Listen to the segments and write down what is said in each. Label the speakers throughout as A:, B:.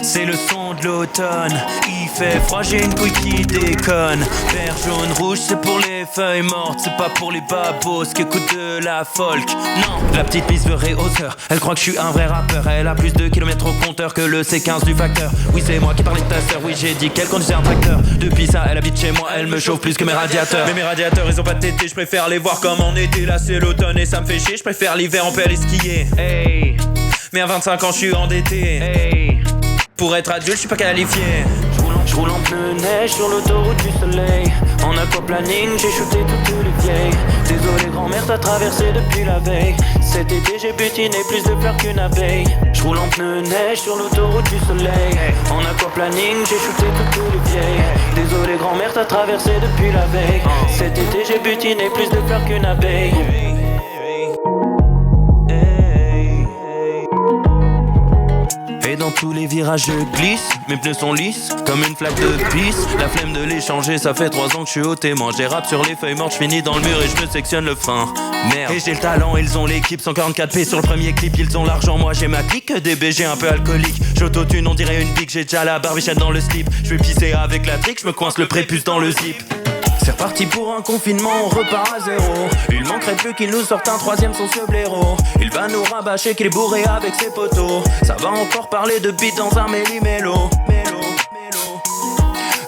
A: C'est le son de l'automne. Il fait froid, j'ai une couille qui déconne. Vert, jaune, rouge, c'est pour les feuilles mortes. C'est pas pour les babos qui écoutent de la folk. Non, la petite Miss veut réhausseur. Elle croit que je suis un vrai rappeur. Elle a plus de kilomètres au compteur que le C15 du facteur. Oui, c'est moi qui parlais de ta sœur. Oui, j'ai dit qu'elle conduisait un tracteur. Depuis ça, elle habite chez moi. Elle me chauffe plus que mes radiateurs. Mais mes radiateurs, ils ont pas de tété. Je préfère les voir comme en été. Là, c'est l'automne et ça me fait chier. Je préfère l'hiver, on peut aller skier. Hey. Mais à 25 ans, je suis endetté. Hey. Pour être adulte, je suis pas qualifié. Je roule en pneu neige sur l'autoroute du soleil. En aquaplaning, j'ai shooté toutes les vieilles. Désolé grand-mère, t'as traversé depuis la veille. Cet été, j'ai butiné plus de fleurs qu'une abeille. Je roule en pneu neige sur l'autoroute du soleil. En aquaplaning, j'ai shooté toutes les vieilles. Désolé grand-mère, t'as traversé depuis la veille. Cet été, j'ai butiné plus de fleurs qu'une abeille. Et dans tous les virages je glisse, mes pneus sont lisses, comme une flaque de pisse. La flemme de les changer, ça fait 3 ans que je suis au témoin. J'ai rap sur les feuilles mortes, je finis dans le mur et je me sectionne le frein. Merde. Et j'ai le talent, ils ont l'équipe, 144p sur le premier clip. Ils ont l'argent, moi j'ai ma clique, des BG un peu alcoolique. J'autotune, on dirait une pique, j'ai déjà la barbichette dans le slip. Je vais pisser avec la trique, je me coince le prépuce dans le zip. C'est reparti pour un confinement, on repart à zéro. Il manquerait plus qu'il nous sorte un 3ème son ce blaireau. Il va nous rabâcher qu'il est bourré avec ses potos. Ça va encore parler de beat dans un méli-mélo.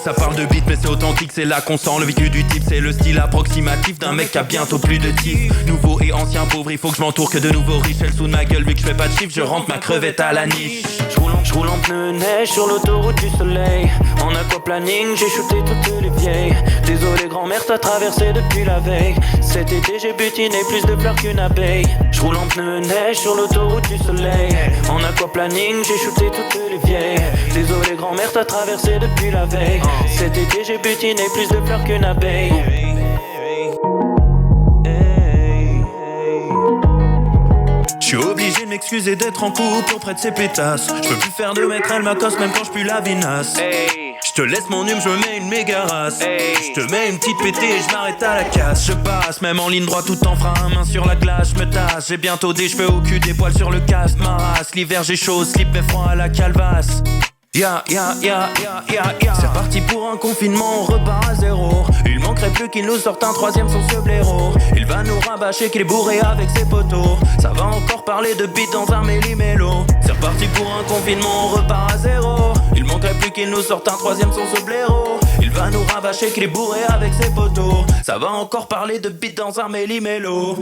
A: Ça parle de beat mais c'est authentique, c'est là qu'on sent le vécu du type. C'est le style approximatif d'un mec qui a bientôt plus de tif. Nouveau et ancien pauvre, il faut que je m'entoure que de nouveaux riches. Elle sous de ma gueule vu que je fais pas de chiffre, je rentre ma crevette à la niche. Je roule en pneu neige sur l'autoroute du soleil. En aquaplaning, j'ai shooté toutes les vieilles. Désolé grand-mère, t'as traversé depuis la veille. Cet été, j'ai butiné plus de fleurs qu'une abeille. Je roule en pneu neige sur l'autoroute du soleil. En aquaplaning, j'ai shooté toutes les vieilles. Désolé grand-mère, t'as traversé depuis la veille. Cet été, j'ai butiné plus de fleurs qu'une abeille. Je suis obligé de m'excuser d'être en couple auprès de ces pétasses. Je peux plus faire de maître, elle m'accoste même quand je pue la vinasse. Je te laisse mon hume, je me mets une méga race. Je te mets une petite pétée et je m'arrête à la casse. Je passe même en ligne droite tout en frein, main sur la glace, je me tasse. J'ai bientôt des cheveux au cul, des poils sur le casque, ma race. L'hiver j'ai chaud, slip mais froid à la calvasse. C'est parti pour un confinement, on repart à zéro. Il manquerait plus qu'il nous sorte un 3ème son ce blaireau. Il va nous rabâcher qu'il est bourré avec ses potos. Ça va encore parler de beat dans un méli-mélo. C'est reparti pour un confinement, on repart à zéro. Il manquerait plus qu'il nous sorte un 3ème son ce blaireau. Il va nous rabâcher qu'il est bourré avec ses potos. Ça va encore parler de beat dans un méli-mélo.